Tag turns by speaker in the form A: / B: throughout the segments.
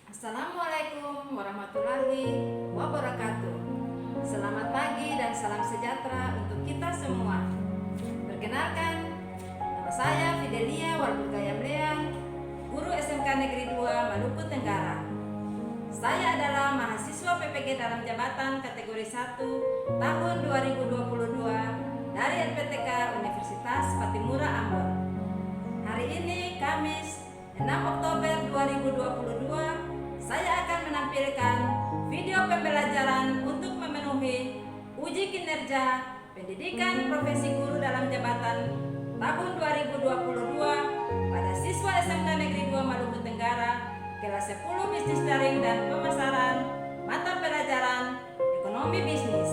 A: Assalamualaikum warahmatullahi wabarakatuh. Selamat pagi dan salam sejahtera untuk kita semua. Perkenalkan, nama saya Fidelia Walburgaya Mleang, guru SMK Negeri 2 Maluku Tenggara. Saya adalah mahasiswa PPG dalam jabatan kategori 1 tahun 2022 dari LPTK Universitas Patimura Ambon. Hari ini Kamis 6 Oktober 2022, saya akan menampilkan video pembelajaran untuk memenuhi uji kinerja pendidikan profesi guru dalam jabatan tahun 2022 pada siswa SMK Negeri 2 Maluku Tenggara kelas 10 Bisnis Daring dan Pemasaran mata pelajaran Ekonomi Bisnis.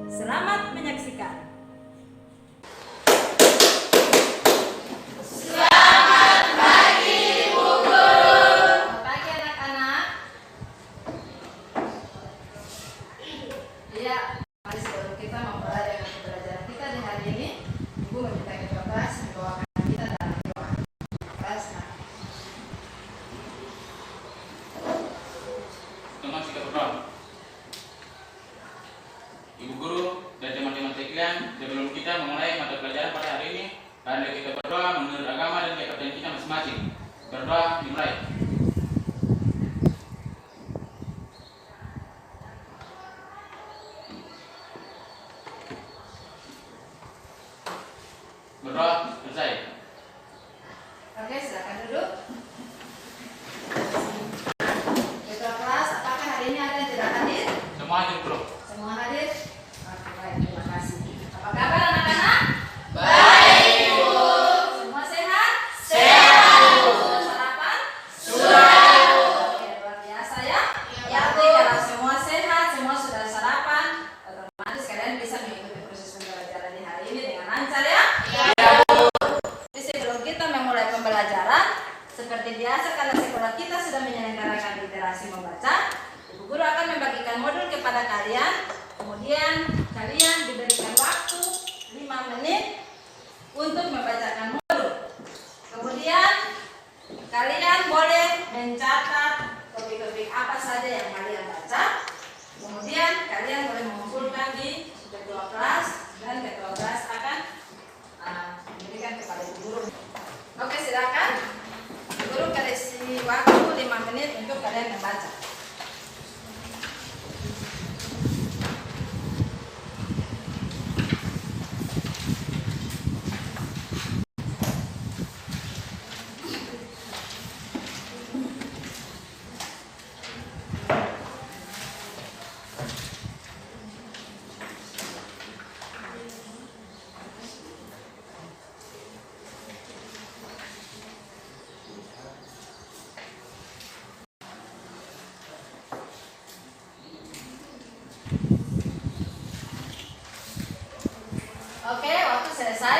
A: Selamat menyaksikan.
B: Ibu guru dan teman-teman sekalian, sebelum kita memulai mata pelajaran pada hari ini, mari kita berdoa menurut agama dan kepercayaan kita masing-masing. Berdoa dimulai. Berdoa selesai.
A: Oke, silakan duduk. Ketua kelas, apakah hari ini ada yang tidak hadir?
B: Semua hadir, bro.
A: Semua hadir? Oke, baik, terima kasih. Apa kabar anak-anak?
C: Baik, Bu.
A: Semua sehat?
C: Sehat, Bu.
A: Sarapan?
C: Sudah, Bu.
A: Oke, luar biasa ya.
C: Ya,
A: Berarti
C: Bu.
A: kalau semua sehat, semua sudah sarapan, otomatis kalian bisa mengikuti proses pembelajaran di hari ini dengan lancar ya. Jadi sebelum kita memulai pembelajaran, seperti biasa karena sekolah kita sudah menyelenggarakan literasi membaca, Ibu Guru akan membagikan modul kepada kalian. Kemudian kalian diberikan waktu 5 menit untuk membacakan modul. Kemudian kalian boleh mencatat topik-topik apa saja yang kalian baca. Kemudian kalian boleh mengumpulkan di ketua kelas dan ketua kelas akan memberikan kepada Ibu Guru. Oke, silakan. Ibu Guru kasih waktu 5 menit untuk kalian membaca. Oke, waktu selesai.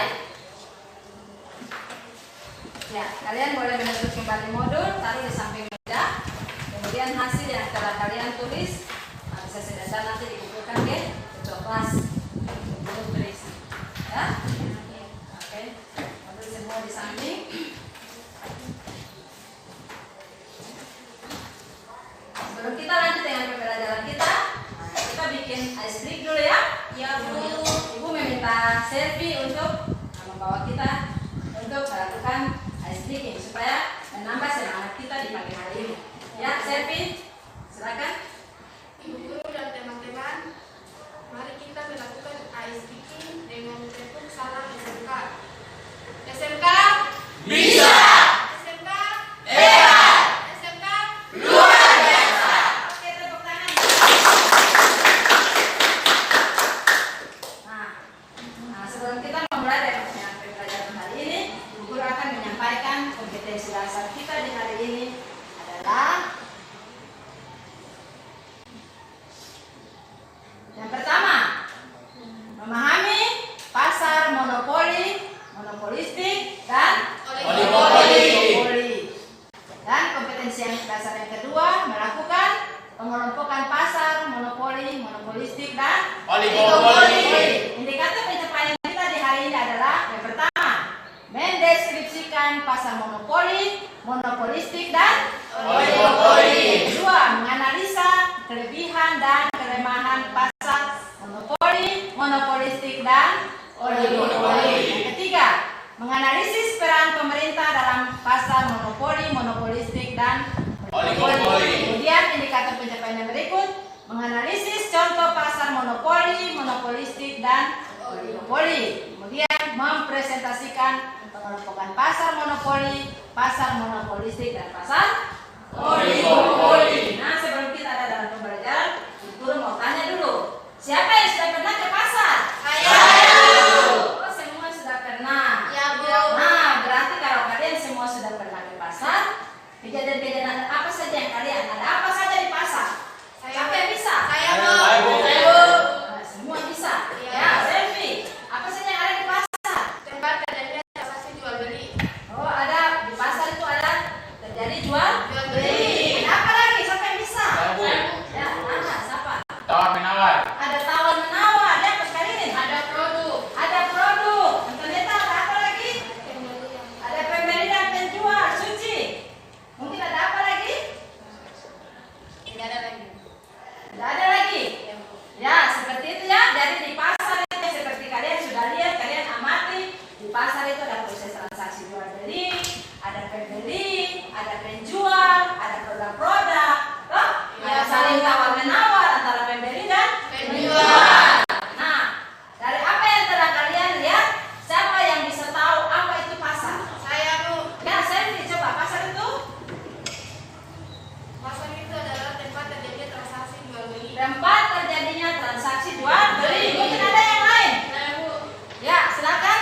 A: Ya, kalian boleh menutup kembali modul, taruh di samping meja. Kemudian hasil yang telah kalian tulis bisa sebentar nanti dikumpulkan ke ketua kelas untuk berisi. Ya, oke. Modul semua di samping. Sebelum kita lanjut dengan pembelajaran kita, kita bikin ice break dulu ya.
C: Ya, Bu.
A: Ibu meminta Selvi untuk membawa kita untuk melakukan ice breaking supaya menambah semangat kita di pagi hari ini. Ya, Selvi, silakan.
C: Ibu guru dan teman-teman, mari kita melakukan ice breaking dengan tepuk salam SMK. SMK
B: Bisa.
C: SMK
B: Hebat.
C: SMK
B: Luar biasa.
A: Oke, tepuk tangan. Nah, sebelum kita memulai dengan pembelajaran hari ini, Ibu Guru akan menyampaikan kompetensi dasar kita di hari ini adalah yang pertama, memahami pasar monopoli, monopolistik, dan
B: Oligopoli.
A: Dan kompetensi yang dasar yang kedua, melakukan pengelompokan pasar monopoli, monopolistik, dan
B: Oligopoli.
A: Indikator pencapaian kita di hari ini adalah yang pertama, mendeskripsikan pasar monopoli, monopolistik, dan
B: Oligopoli.
A: dan
B: Oligopoli.
A: Kemudian indikator pencapaian yang berikut menganalisis contoh pasar monopoli, monopolistik dan oligopoli. Kemudian mempresentasikan pengelompokan pasar monopoli, pasar monopolistik dan pasar oligopoli. Nah, sebelum kita ada dalam pembelajaran, Guru mau tanya dulu, siapa yang sudah pernah ke pasar?
C: Saya.
A: Oh, semua sudah pernah.
C: Ya, Bu.
A: Nah, berarti kalau kalian semua sudah pernah ke pasar, kejadian-kejadian apa saja yang kalian ada apa saja di pasar? Siapa yang bisa?
C: Saya,
B: Saya,
C: Bu.
B: Bu.
C: Saya, Bu.
A: Nah, semua bisa.
C: Iya.
A: Ya, Selvi, apa saja yang ada di pasar?
C: Tempat terjadinya transaksi jual beli.
A: Oh, ada di pasar itu ada terjadi jual
C: Jual beli.
A: Apa lagi? Siapa yang bisa?
B: Saya, Bu.
A: Ya, mana? Siapa?
B: Tawar menawar.
A: Ada tawar menawar. Ada apa sekali?
C: Ada produk.
A: Ada produk. Ternyata ada apa lagi? Ada pembeli dan penjual. Suci. Mungkin ada apa lagi?
C: Tidak ada lagi.
A: Tidak ada lagi. Ya, seperti itu ya. Jadi di pasar itu seperti kalian sudah lihat, kalian amati. Di pasar itu ada proses transaksi jual beli, ada pembeli, ada penjual, ada produk-produk, toh? Ada saling tawar menawar antara pembeli dan
C: Penjual.
A: Nah, dari apa yang telah kalian lihat, siapa yang bisa tahu apa itu pasar?
C: Saya, Bu.
A: Ya, saya coba pasar itu
C: Pasar itu adalah tempat terjadinya transaksi jual beli.
A: tempat terjadinya transaksi jual beli. Mungkin ada yang lain?
C: Saya, Bu.
A: Ya, silakan.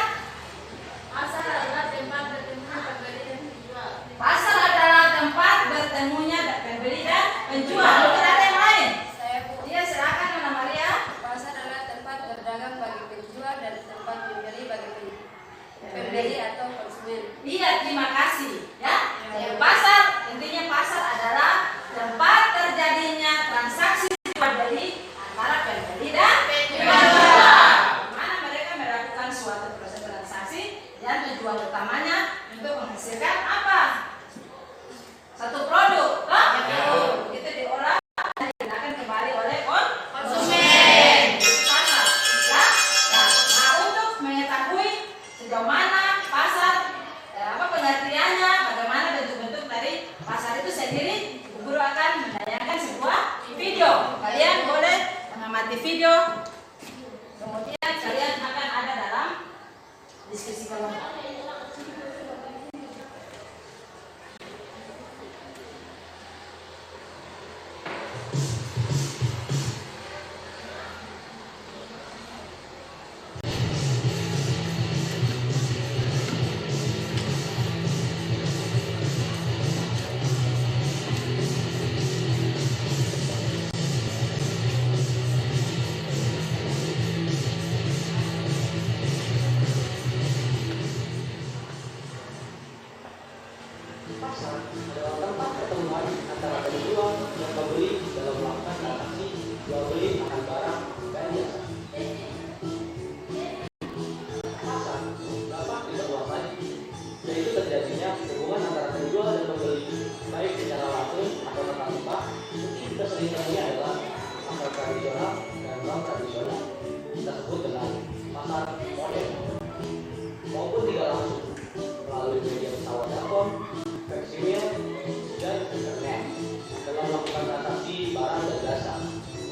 C: Pasar adalah tempat bertemunya pembeli dan penjual.
A: Pasar adalah tempat bertemunya pembeli dan penjual. Mungkin ada yang lain?
C: Saya, Bu.
A: Iya, silakan Nona Maria.
C: Pasar adalah tempat berdagang bagi penjual dan tempat pembeli bagi pembeli atau konsumen.
A: Iya, terima kasih. Ya, jadi pasar intinya pasar adalah tempat terjadinya transaksi jual beli antara pembeli dan penjual. Di mana mereka melakukan suatu proses transaksi yang tujuan utamanya untuk menghasilkan apa? Satu produk, toh? Itu diolah dan digunakan kembali oleh konsumen. Itu pasar, ya. Nah, untuk mengetahui sejauh mana pasar, apa pengertiannya, bagaimana bentuk-bentuk dari pasar itu sendiri, guru akan menayangkan sebuah video. Kalian boleh mengamati video, kemudian kalian akan ada dalam diskusi kelompok.
D: Pasar adalah tempat pertemuan antara penjual dan pembeli dalam melakukan transaksi jual beli akan barang dan jasa. Pasar dapat diperluas, yaitu terjadinya hubungan antara penjual dan pembeli, baik secara langsung atau tatap muka. Kita sering temunya adalah pasar tradisional dan non tradisional. Kita sebut dengan pasar modern, maupun tidak langsung melalui media tawar telepon, faksimil, dan internet dalam melakukan transaksi barang dan jasa.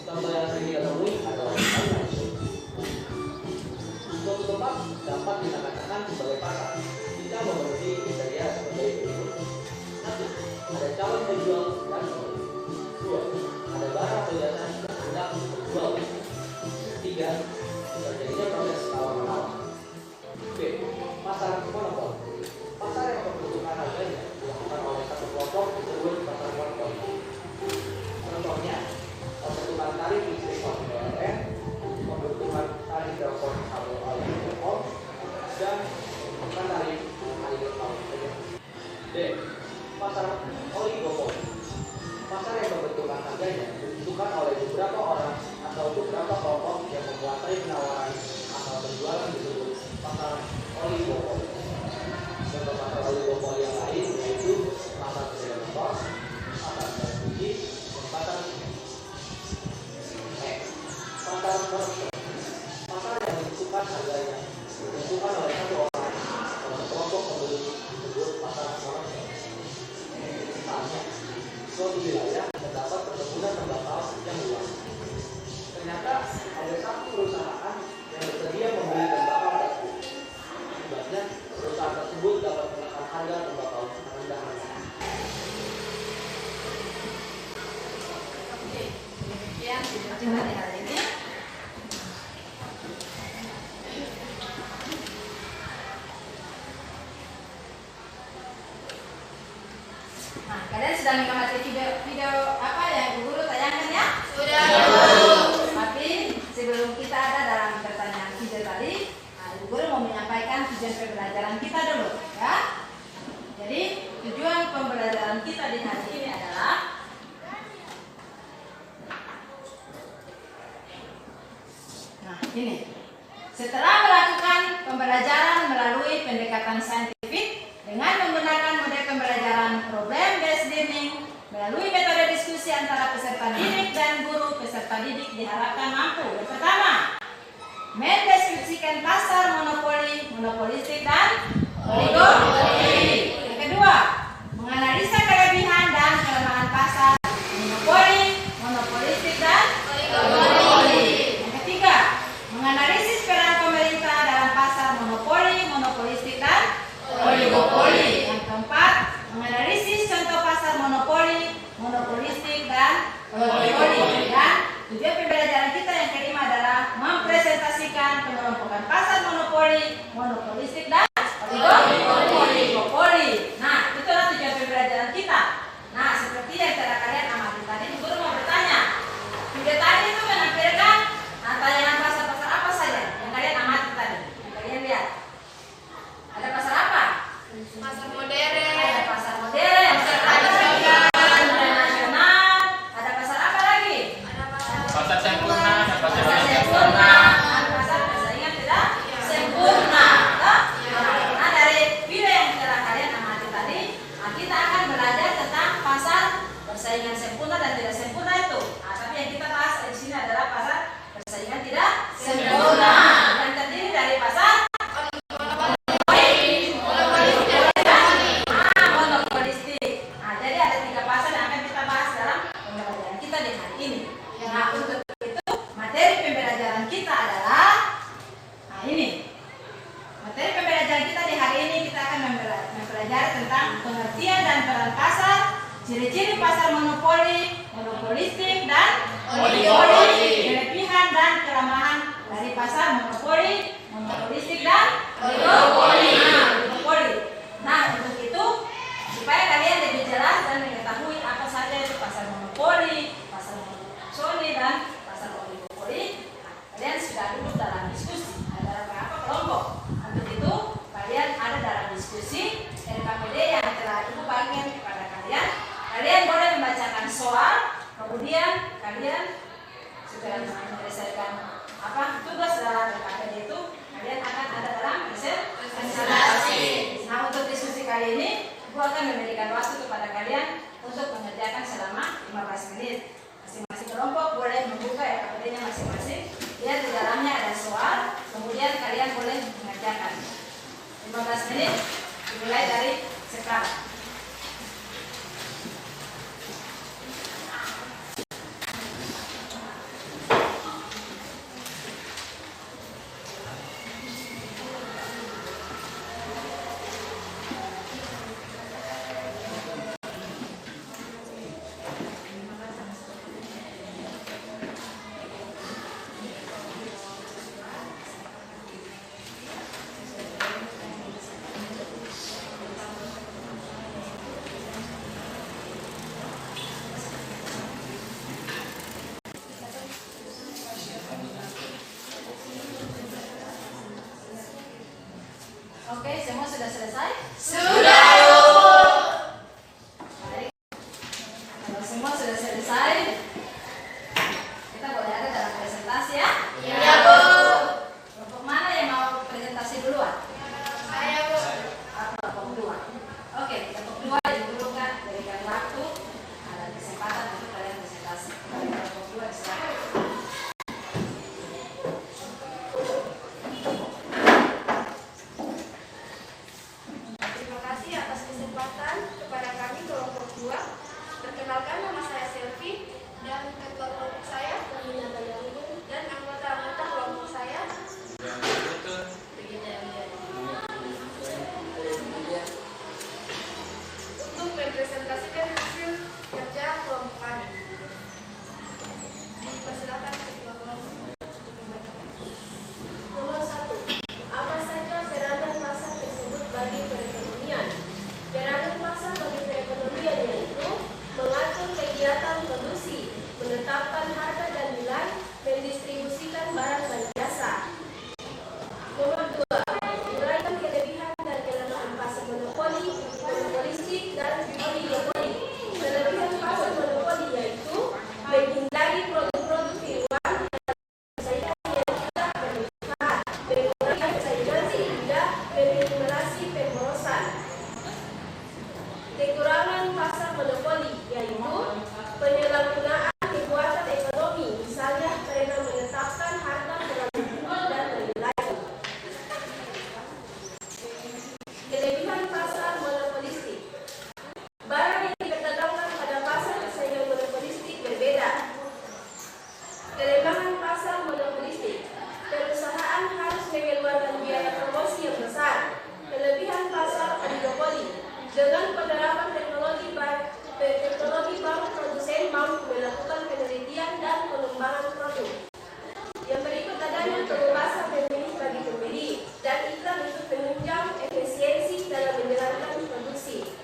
D: Contoh yang sering kita temui adalah pasar langsung. Suatu tempat dapat kita katakan sebagai pasar jika memenuhi kriteria sebagai berikut. 1. Ada calon penjual dan pembeli. 2. Ada barang atau jasa yang hendak dijual. 3. Terjadinya proses tawar menawar. B. Pasar monopol. Pasar yang membutuhkan harganya dilakukan oleh satu kelompok disebut pasar monopol. Contohnya, pembentukan tarif listrik oleh PLN, pembentukan tarif telepon kabel oleh Telkom, dan pembentukan tarif air oleh. D. Pasar oligopoli. Pasar yang pembentukan harganya ditentukan oleh beberapa orang atau beberapa kelompok yang menguasai penawaran atau penjualan disebut pasar oligopoli. Contoh pasar oligopoli yang lain yaitu pasar distributor, pasar distribusi, dan pasar pasar monopol. Pasar yang menentukan harganya ditentukan oleh satu orang atau kelompok pembeli disebut pasar monopol. Misalnya, suatu wilayah terdapat perkebunan tembakau yang luas. Ternyata ada satu perusahaan yang bersedia membeli tembakau tersebut. Akibatnya perusahaan tersebut dapat menekan harga tembakau rendah-rendah.
A: Oke, demikian video kita di hari ini. Nah, kalian sudah mengamati video apa yang Ibu Guru tayangkan ya?
C: Sudah.
A: Tapi sebelum kita ada dalam pertanyaan video tadi, Ibu Guru mau menyampaikan tujuan pembelajaran kita dulu, ya. Jadi tujuan pembelajaran kita di hari ini adalah ini. Setelah melakukan pembelajaran melalui pendekatan saintifik dengan menggunakan model pembelajaran problem based learning melalui metode diskusi antara peserta didik dan guru, peserta didik diharapkan mampu. Yang pertama, mendeskripsikan pasar monopoli, monopolistik dan oligopoli. Yang kedua, menganalisa kelebihan dan kelemahan pasar monopoli, monopolistik dan oligopoli. Yang ketiga, menganalisis peran pemerintah dalam pasar monopoli, monopolistik dan oligopoli. Yang keempat, menganalisis contoh pasar monopoli, monopolistik dan oligopoli. Dan tujuan pembelajaran kita yang kelima adalah mempresentasikan pengelompokan pasar monopoli, monopolistik dan oligopoli. Nah, itulah tujuan pembelajaran kita. Nah, seperti yang telah kalian amati tadi, Guru mau bertanya. Video tadi itu menampilkan tayangan pasar-pasar apa saja yang kalian amati tadi? Yang kalian lihat. Ada pasar apa?
C: Pasar modern.
A: Ada pasar modern, pasar tradisional, internasional. Ada pasar apa lagi?
C: Ada pasar
B: Pasar sempurna dan pasar
A: Pasar
B: tidak
A: sempurna.
B: sempurna.
A: Dan pasar persaingan tidak sempurna. Toh? Nah, dari video yang telah kalian amati tadi, kita akan belajar tentang pasar persaingan sempurna dan tidak sempurna itu. Nah, tapi yang kita bahas di sini adalah pasar persaingan tidak sempurna. Yang terdiri dari pasar monopolistik. Nah, jadi ada 3 pasar yang akan kita bahas dalam pembelajaran kita di hari ini. Nah, untuk itu materi pembelajaran kita adalah ini. Materi pembelajaran kita di hari ini kita akan mempelajari tentang pengertian dan peran pasar, ciri-ciri pasar monopoli, monopolistik dan oligopoli, kelebihan dan kelemahan dari pasar monopoli, monopolistik dan oligopoli. Nah, untuk itu supaya kalian lebih jelas dan mengetahui apa saja itu pasar monopoli, pasar monopoli dan pasar oligopoli, kalian sudah duduk dalam diskusi. Ada berapa kelompok? Untuk itu kalian ada dalam diskusi RKPD yang telah Ibu bagikan kepada kalian. Kalian boleh membacakan soal, kemudian kalian sudah menyelesaikan tugas dalam RKPD itu, kalian akan ada dalam presentasi. Nah, untuk diskusi kali ini, Ibu akan memberikan waktu kepada kalian untuk mengerjakan selama 15 menit. Masing-masing kelompok boleh membuka RKPD-nya masing-masing. Lihat di dalamnya ada soal, kemudian kalian boleh mengerjakan. 15 menit dimulai dari sekarang. Oke, semua sudah selesai?
C: Sudah.
A: Baik. Kalau semua sudah selesai, kita boleh ada dalam presentasi ya?
C: Iya, Bu.
A: Kelompok mana yang mau presentasi duluan?
C: Saya, Bu.
A: Kelompok 2. Oke, kelompok 2 didulukan, berikan waktu, ada kesempatan untuk kalian presentasi. Kelompok 2 silakan.
C: Terima kasih atas kesempatan kepada kami kelompok 2 Perkenalkan, nama saya Selvi dan ketua kelompok saya dan anggota-anggota kelompok saya. Untuk mempresentasikan hasil kerja kelompok kami. Persilakan ketua kelompok.
E: Nomor 1. Apa saja peranan pasar tersebut bagi perekonomian? Peranan pasar bagi perekonomian yaitu mengatur kegiatan produksi, menetapkan harga dan nilai, mendistribusikan barang dan jasa. Nomor 2. Uraikan kelebihan dan kelemahan pasar monopoli, monopolistik, dan oligopoli. Kelebihan pasar monopoli yaitu menghindari produk-produk tiruan dan persaingan yang tidak bermanfaat, mengurangi persaingan sehingga meminimalisasi pemborosan. Kekurangan pasar monopoli yaitu penyalahgunaan kekuatan ekonomi, misalnya karena menetapkan harga terlalu tinggi dan lain-lain. Kelebihan pasar monopolistik. Barang yang diperdagangkan pada pasar persaingan monopolistik berbeda. Kelemahan pasar monopolistik. Perusahaan harus mengeluarkan biaya promosi yang besar. Kelebihan pasar oligopoli. Dengan penerapan teknologi baru, produsen mampu melakukan penelitian dan pengembangan produk. Yang berikut adanya kebebasan pemilih bagi pembeli dan iklan untuk menunjang efisiensi dalam menjalankan produksi.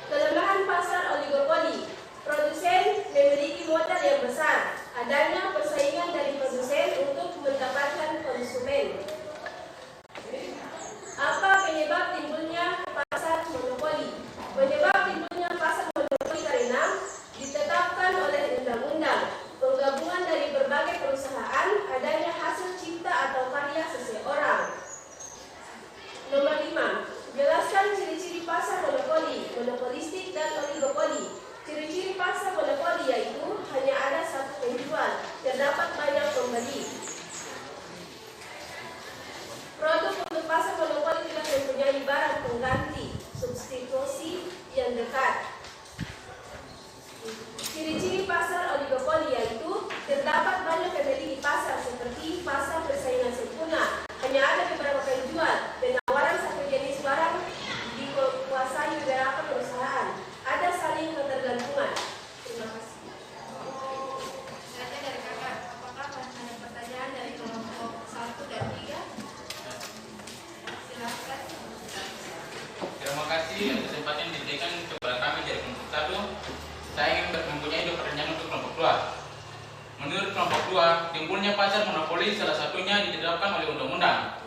E: Kelemahan pasar oligopoli. Produsen memiliki modal yang besar. Adanya persaingan dari produsen untuk mendapatkan konsumen. Apa penyebab timbulnya pasar monopoli? Penyebab timbulnya pasar monopoli karena ditetapkan oleh undang-undang, penggabungan dari berbagai perusahaan, adanya hasil cipta atau karya seseorang. Nomor 5. Jelaskan ciri-ciri pasar monopoli, monopolistik, dan oligopoli. Ciri-ciri pasar monopoli yaitu hanya ada satu penjual, terdapat banyak pembeli. Produk untuk pasar monopoli tidak mempunyai barang pengganti, substitusi yang dekat. Ciri-ciri pasar oligopoli yaitu terdapat banyak pembeli di pasar seperti pasar persaingan sempurna. Hanya ada beberapa penjual, penawaran satu jenis barang dikuasai beberapa perusahaan. Ada saling ketergantungan. Terima kasih.
C: Saya dari kakak, apakah ada pertanyaan dari kelompok 1 dan 3? Silakan.
B: Terima kasih atas kesempatan yang diberikan kepada kami dari kelompok 1. Saya ingin mempunyai 2 pertanyaan untuk kelompok 2. Menurut kelompok 2, timbulnya pasar monopoli salah satunya ditetapkan oleh undang-undang.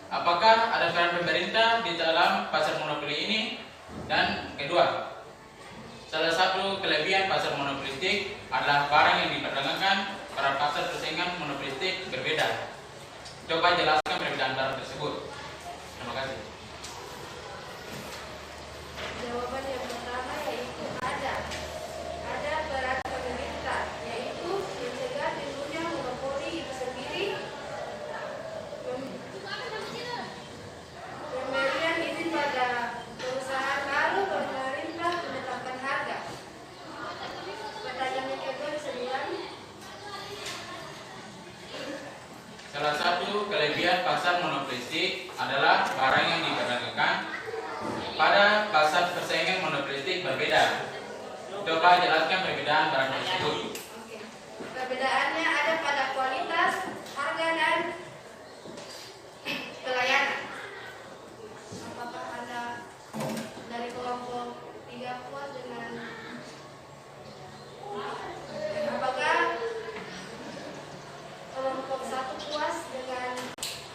B: Apakah ada peran pemerintah di dalam pasar monopoli ini? Dan kedua, salah satu kelebihan pasar monopolistik adalah barang yang diperdagangkan pada pasar persaingan monopolistik berbeda. Coba jelaskan perbedaan barang tersebut. Terima kasih.
C: Jawaban yang pertama yaitu ada peran pemerintah, yaitu mencegah timbulnya monopoli itu sendiri, pemberian izin pada perusahaan baru, pemerintah menetapkan harga. Pertanyaan yang kedua bisa diulangi.
B: Salah satu kelebihan pasar monopolistik adalah barang yang diperdagangkan pada pasar persaingan monopolistik berbeda. Coba jelaskan perbedaan barang tersebut.
C: Oke. Perbedaannya ada pada kualitas, harga, dan pelayanan. Apakah ada dari kelompok 3 puas dengan apakah kelompok 1 puas dengan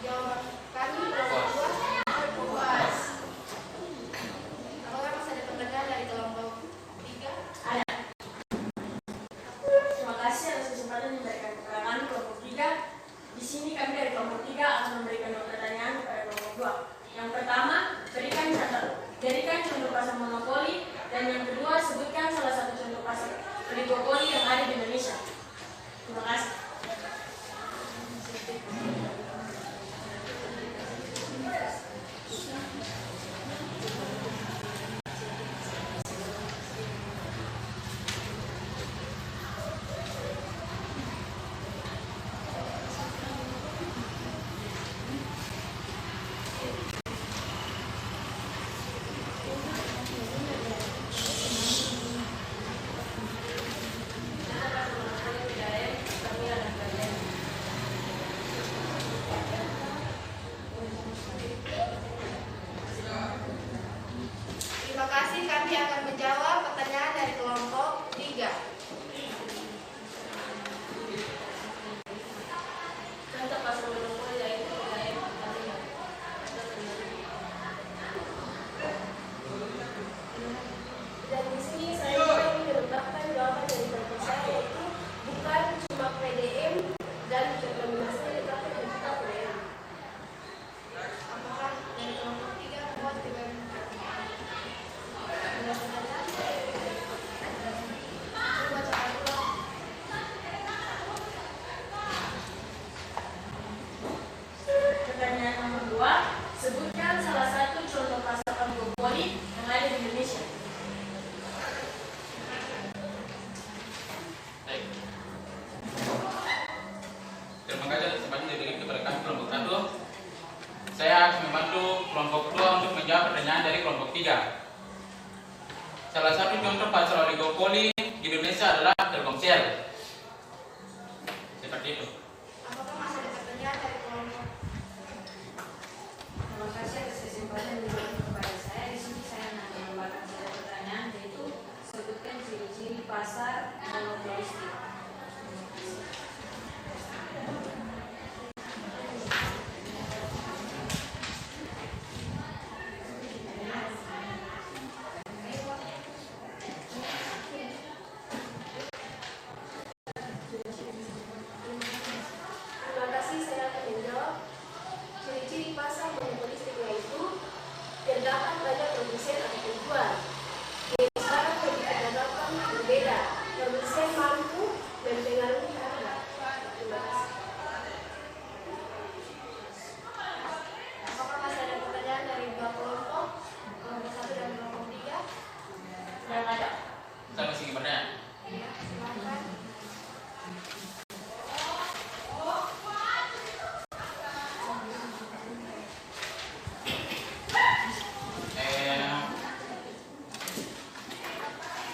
C: jawaban kami? Kelompok 2 puas. Apakah masih ada pertanyaan dari kelompok 3?
E: Ada. Terima kasih atas kesempatan memberikan keterangan kelompok 3. Di sini kami dari kelompok 3 akan memberikan 2 pertanyaan kepada kelompok 2. Yang pertama, berikan contoh pasar monopoli, dan yang kedua, sebutkan salah satu contoh pasar oligopoli yang ada di Indonesia. Terima kasih.
B: 3. Salah satu contoh pasar oligopoli di Indonesia adalah Telkomsel. Seperti itu.
C: Apakah masih ada pertanyaan dari kelompok?
A: Terima kasih atas kesempatan yang diberikan kepada saya. Di sini saya menambahkan satu pertanyaan, yaitu sebutkan ciri-ciri pasar monopolistik.
E: Terima kasih, saya akan menjawab. Ciri-ciri pasar monopolistik yaitu terdapat banyak produsen atau penjual. Jenis barang yang diperdagangkan berbeda. Produsen mampu mempengaruhi harga. Terima kasih.
C: Apakah masih ada pertanyaan dari dua kelompok? Kelompok 1 dan kelompok 3?
E: Sudah ada.
B: Saya masih ingin bertanya.
C: Ya, silakan.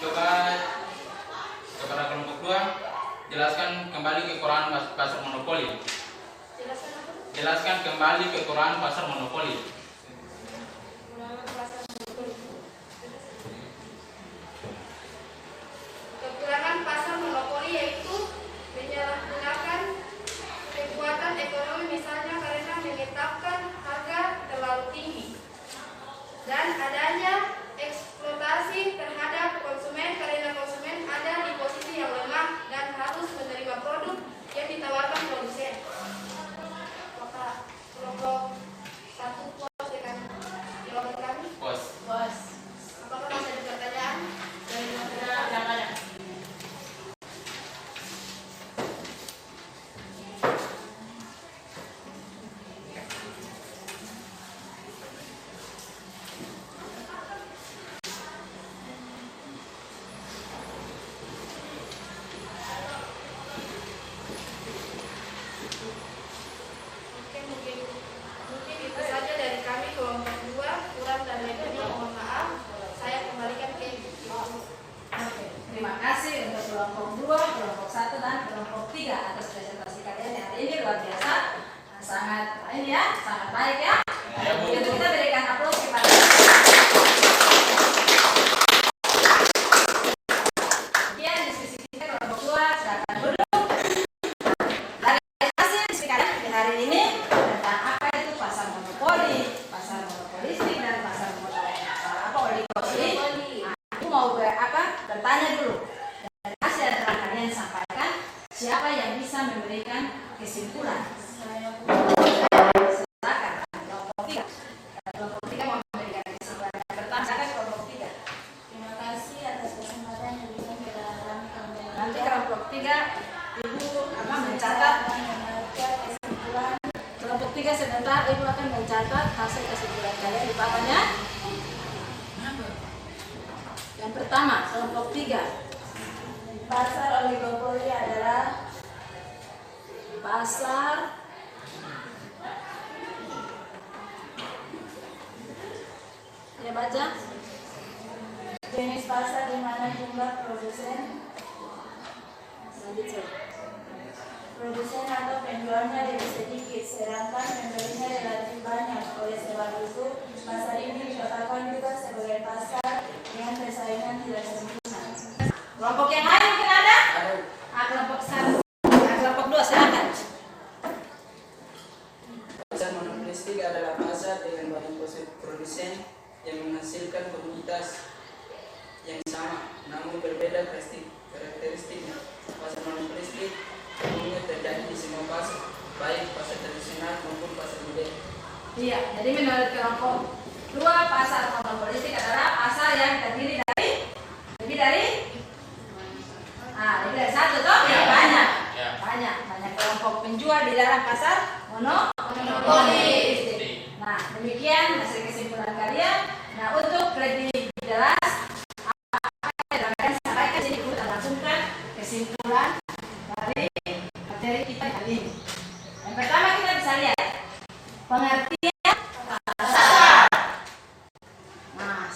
B: Coba kepada kelompok 2, jelaskan kembali kekurangan pasar monopoli.
C: Jelaskan apa?
B: Jelaskan kembali kekurangan pasar monopoli.
C: Kekurangan pasar monopoli yaitu menyalahgunakan kekuatan ekonomi, misalnya karena menetapkan harga terlalu tinggi, dan adanya eksploitasi terhadap konsumen karena konsumen ada di posisi yang lemah dan harus menerima produk yang ditawarkan produsen. Apakah kelompok 1 puas dengan jawaban kami?
B: Bos.
E: Bos.
C: Apakah masih ada pertanyaan dari
E: Sudah ada.
C: Mungkin itu saja dari kami kelompok 2. Kurang dan lebihnya mohon maaf. Saya kembalikan ke Ibu.
A: Oke, terima kasih untuk kelompok 2, kelompok 1, dan kelompok 3 atas presentasi kalian yang hari ini luar biasa. Sangat ini ya, sangat baik ya.
B: Ya, Bu.
A: Itu kita berikan aplaus kepada sekian diskusi kita kelompok 2. Silakan duduk. Dari hasil diskusi kalian di hari ini tentang apa itu pasar monopoli, pasar monopolistik, dan pasar oligopoli. Aku mau bertanya dulu. Dari hasil yang telah kalian sampaikan, siapa yang bisa memberikan kesimpulan? Silakan kelompok 3. Kelompok 3 mau memberikan kesimpulan. Yang pertama, silakan kelompok 3.
E: Terima kasih atas kesempatan yang diberikan kepada kami.
A: Nanti kelompok 3 Ibu mencatat.
E: Kesimpulan.
A: Kelompok 3 sebentar Ibu akan mencatat hasil kesimpulan kalian di papannya. Yang pertama, kelompok 3.
E: Pasar oligopoli adalah
A: Pasar ya baca.
E: jenis pasar di mana jumlah produsen atau penjualnya lebih sedikit, sedangkan pembelinya relatif banyak. Oleh sebab itu, pasar ini dikatakan juga sebagai pasar dengan persaingan tidak sempurna.
A: Kelompok yang lain mungkin ada? Kelompok 1. Kelompok 2 silakan.
F: Pasar monopolistik adalah pasar dengan banyak produsen yang menghasilkan komoditas yang sama, namun berbeda karakteristiknya. Pasar monopolistik umumnya terjadi di semua pasar, baik pasar tradisional maupun pasar modern.
A: Iya, jadi menurut kelompok 2, pasar monopolistik adalah pasar yang terdiri dari lebih dari satu toh?
B: Ya.
A: Banyak.
B: Ya.
A: Banyak kelompok penjual di dalam pasar monopolistik. Nah, demikian hasil kesimpulan kalian. Nah, untuk lebih jelas apa yang kalian sampaikan sini kita langsungkan kesimpulan dari materi kita kali ini. Yang pertama kita bisa lihat pengertian pasar. Nah,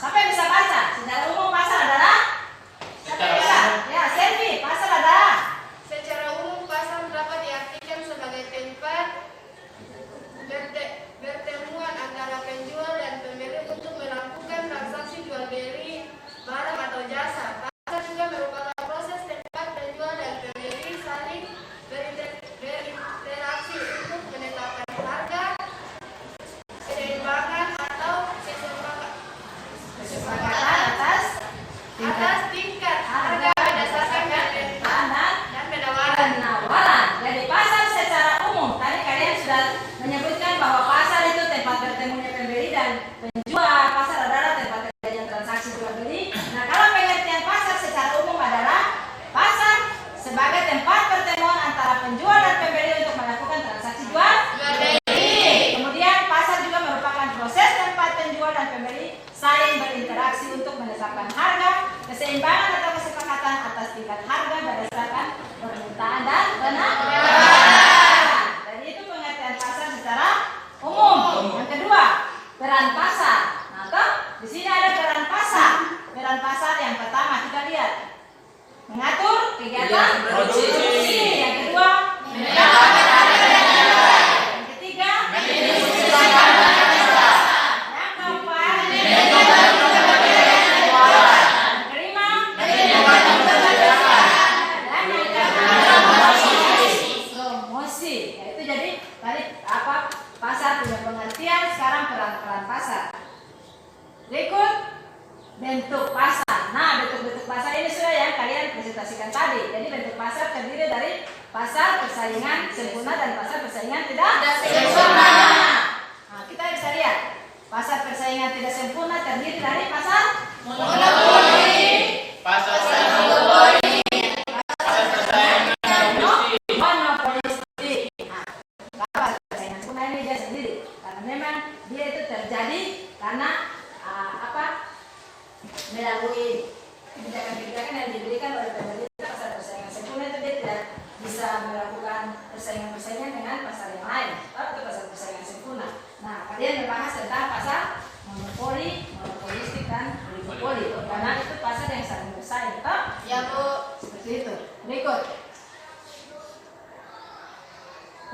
A: berdasarkan permintaan dan benar. Jadi itu pengertian pasar secara umum. Yang kedua, peran pasar. Nah, toh di sini ada peran pasar. Peran pasar yang pertama kita lihat mengatur kegiatan produksi. Yang kedua, yang ketiga, yang keempat, yang kelima, dan yang keenam, promosi. Yaitu jadi tadi apa pasar punya pengertian, sekarang peran pasar. Berikut bentuk pasar. Nah, bentuk-bentuk pasar ini sudah yang kalian presentasikan tadi. Jadi bentuk pasar terdiri dari pasar persaingan sempurna dan pasar persaingan tidak sempurna. Nah, kita bisa lihat pasar persaingan tidak sempurna terdiri dari pasar monopoli,
B: Pasar monopoli, pasar persaingan
A: monopolistik. Nah, pasar persaingan sempurna ini dia sendiri karena memang dia itu terjadi karena melalui kebijakan-kebijakan yang diberikan oleh pemerintah. Pasar persaingan sempurna itu dia tidak bisa melakukan persaingan-persaingan dengan pasar yang lain. Itu pasar persaingan sempurna. Nah, kalian membahas tentang pasar monopoli, monopolistik dan oligopoli. Karena itu pasar yang saling bersaing.
C: Ya, Bu.
A: Seperti itu. Berikut.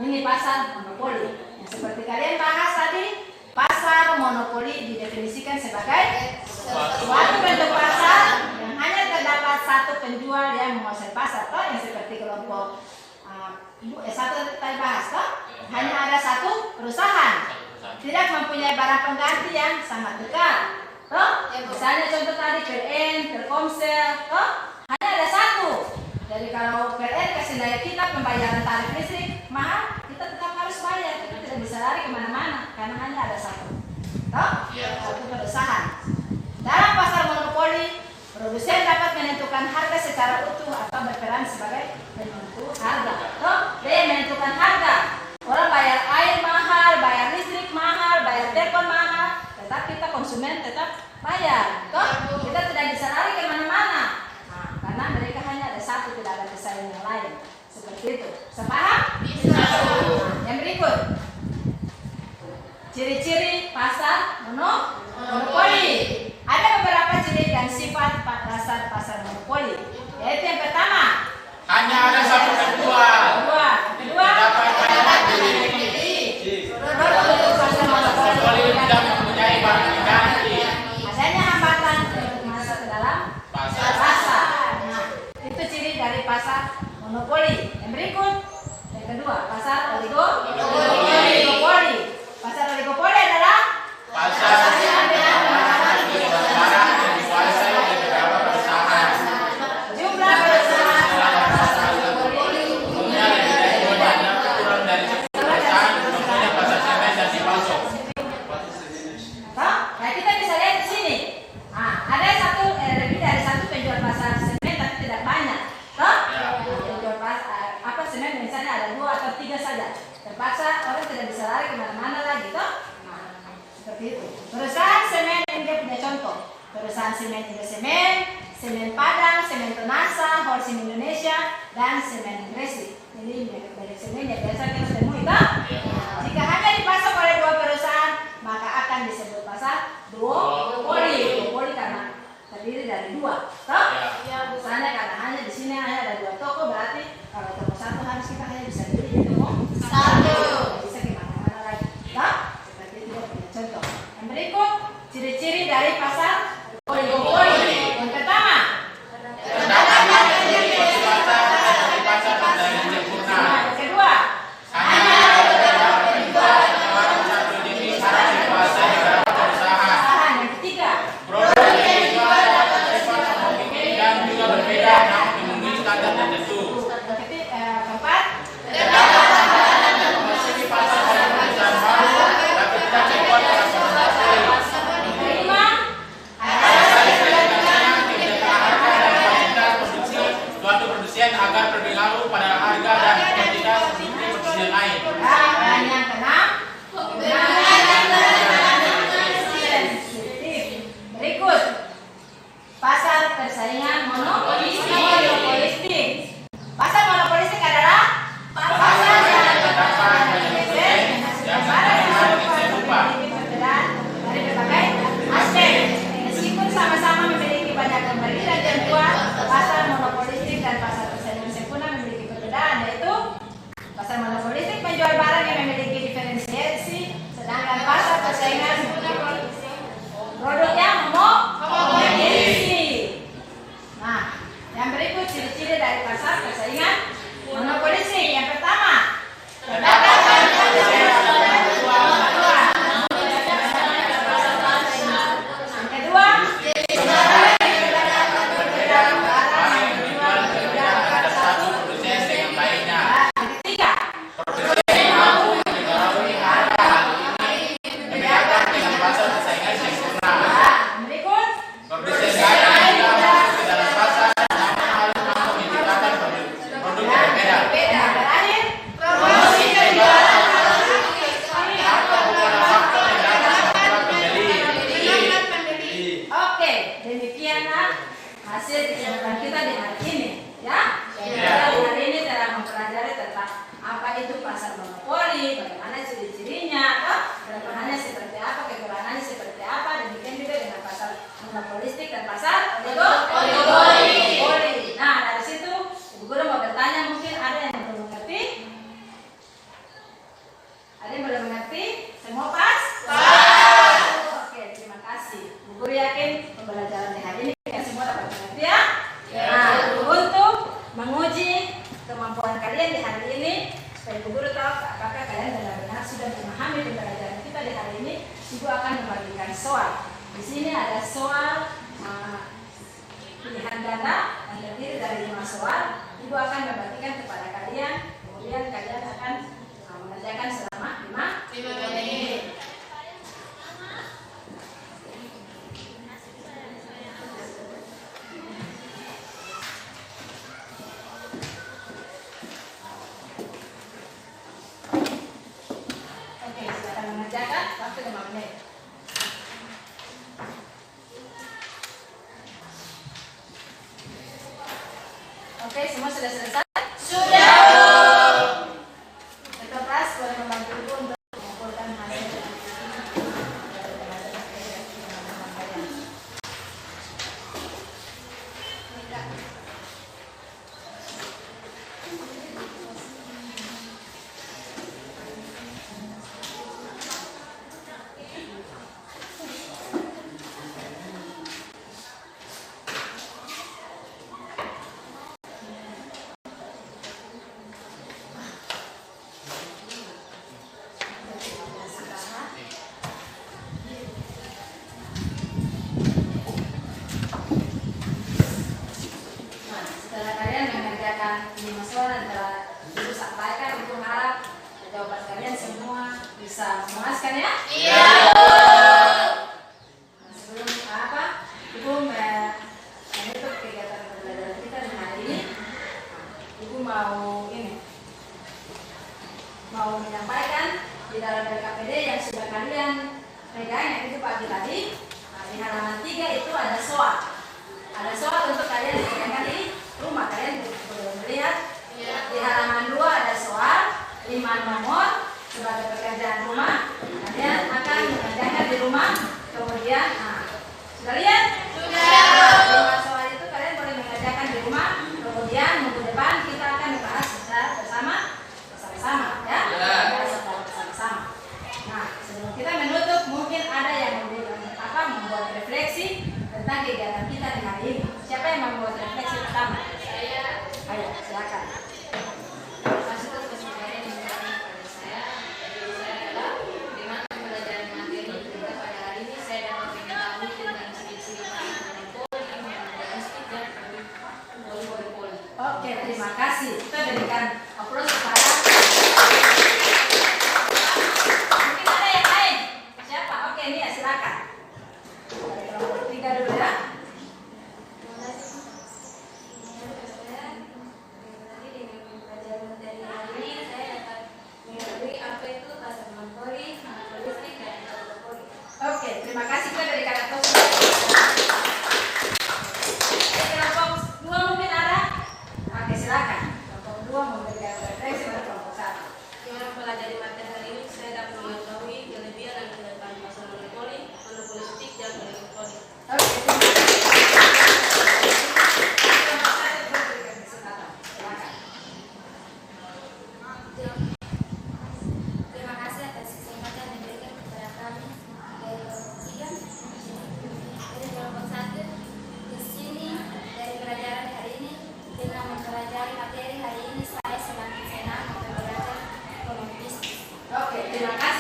A: Ini pasar monopoli. Yang seperti kalian bahas tadi, pasar monopoli didefinisikan sebagai suatu bentuk pasar yang hanya terdapat satu penjual yang menguasai pasar, yang seperti kelompok satu tadi bahas, hanya ada satu perusahaan, tidak mempunyai barang pengganti yang sangat dekat. Misalnya contoh tadi PLN, Telkomsel, hanya ada satu. Jadi kalau PLN kasih daya kita pembayaran tarif listrik mahal, kita tetap harus bayar, kita tidak bisa lari kemana-mana karena hanya ada satu. Satu perusahaan. Dalam pasar monopoli, produsen dapat menentukan harga secara utuh atau berperan sebagai penentu harga. Dia menentukan harga. Orang bayar air mahal, bayar listrik mahal, bayar telepon mahal, tetap kita konsumen tetap bayar. Kita tidak bisa lari kemana-mana. Nah, karena mereka hanya ada satu, tidak ada pesaing yang lain. Seperti itu. Sepaham? Bisa. Nah, yang berikut. Ciri-ciri pasar monopoli. Ada beberapa ciri dan sifat dasar pasar monopoli. Yaitu yang pertama,
B: hanya ada satu penjual.
A: Kedua,
B: Dapat bayar mandiri.
A: pasar monopoli
B: Tidak mempunyai barang pengganti.
A: adanya hambatan untuk masuk ke dalam
B: Pasar.
A: Nah, itu ciri dari pasar monopoli. Yang berikut, yang kedua, pasar oligopoli. Pasar oligopoli adalah
B: Pasar barang yang dikuasai oleh beberapa perusahaan.
A: jumlah perusahaan
B: Umumnya lebih dari dua banyak, kurang dari 10 perusahaan mempunyai pasar semen dan dipasok.
A: Nah, kita bisa lihat di sini. Nah, ada lebih dari satu penjual pasar semen tapi tidak banyak. Penjual pasar semen misalnya ada 2 atau 3 saja. Terpaksa orang tidak bisa lari kemana-mana lagi, seperti itu. Perusahaan semen ini dia punya contoh. Perusahaan semen Indosemen, Semen Padang, Semen Tonasa, Holcim Indonesia, dan Semen Gresik. Ini merek semen yang biasa kita temui, jika hanya dipasok oleh 2 perusahaan, maka akan disebut pasar duopoli. Duopoli karena terdiri dari 2. Misalnya karena hanya di sini hanya ada 2 toko, berarti kalau toko satu harus kita hanya bisa beli di toko satu. Bisa kemana-mana lagi. Seperti itu dia punya contoh. Yang berikut, ciri-ciri dari pasar oligopoli. Yang pertama,
B: Pasar persaingan sempurna.
A: yang kedua,
B: Hanya ada beberapa penjual orang satu jenis harus dikuasai beberapa perusahaan.
A: yang ketiga,
B: Produk yang dijual dapat bersifat homogeni dan juga berbeda namun memenuhi standar tertentu.
A: keempat,
B: Memasuki pasar oleh perusahaan baru, tapi tidak cepat para monopoli.
A: yang kelima,
B: Suatu produsen agar berpengaruh pada harga dan kuantitas seperti produsen lain.
A: dan yang keenam, berikut pasar persaingan monopolistik. dari pasar persaingan monopolistik. Yang pertama, yang kedua, yang ketiga, berikut, yang terakhir, oke, demikianlah hasil kegiatan kita di hari ini, ya. Kita di hari ini telah mempelajari tentang apa itu pasar monopoli, bagaimana ciri-cirinya, kelemahannya seperti apa, kekurangannya seperti apa. Demikian juga dengan pasar monopolistik dan pasar oligopoli. Nah, dari situ Ibu Guru mau bertanya, mungkin ada yang belum mengerti? Ada yang belum mengerti? Semua pas? Oke, terima kasih. Bu Guru yakin pembelajaran di hari ini kalian semua dapat mengerti ya? Nah, untuk menguji kemampuan kalian di hari ini, supaya Bu Guru tahu apakah kalian benar-benar sudah memahami pembelajaran kita di hari ini, Ibu akan membagikan soal. Di sini ada soal pilihan ganda yang terdiri dari 5 soal. Ibu akan membagikan kepada kalian, kemudian kalian akan mengerjakan selama 5 menit. Oke, silakan mengerjakan, waktu 5 menit. Oke, semua sudah selesai? Sudah. Kelas boleh membantu Ibu untuk mengumpulkan hasil. Setelah kalian mengerjakan 5 soal dan telah Ibu sampaikan, Ibu harap jawaban kalian semua bisa memuaskan ya? Iya. Sebelum apa, Ibu menutup kegiatan pembelajaran kita di hari ini. Ibu mau menyampaikan di dalam LKPD yang sudah kalian pegang yang itu pagi tadi. Nah, di halaman 3 itu ada soal. Ada soal untuk kalian dikerjakan di rumah. Kalian boleh melihat. Di halaman 2 ada soal 5 nomor sebagai pekerjaan rumah. Kalian akan mengerjakan di rumah. Kemudian, sudah lihat? Sudah. 5 soal itu kalian boleh mengerjakan di rumah. Kemudian minggu depan kita akan membahas secara bersama-sama, ya? Bersama-sama. Nah, sebelum kita menutup, mungkin ada yang membuat refleksi tentang kegiatan kita di hari ini. Siapa yang membuat refleksi pertama? Saya. Ayo, silakan.
C: Masuk ke sebenarnya yang pada saya adalah bagaimana pembelajaran materi kita pada hari ini saya dapat mengetahui tentang ciri-ciri monopoli, monopolistik dan oligopoli.
A: Oke, terima kasih. Kita berikan aplaus kepada. Mungkin ada yang lain. Siapa? Oke, Nia, silakan. Dari kelompok 3 dulu ya. Oke, terima kasih. Kita berikan aplaus. Kelompok 2 mungkin ada? Oke, silakan. Kelompok 2 memberikan refleksi pada kelompok 1.
C: Dengan mempelajari materi hari ini saya dapat mengetahui kelebihan dan kelebihan pasar monopoli, monopolistik dan oligopoli.
A: Oke, terima kasih. Kelompok 1 memberikan kesempatan. Silakan.
G: Terima kasih atas kesempatan yang diberikan kepada kami dari kelompok 3. Dari kelompok 1 ke sini dari pelajaran hari ini dengan mempelajari semakin enak memperberatkan ekonomi bisnis.
A: Oke, terima kasih.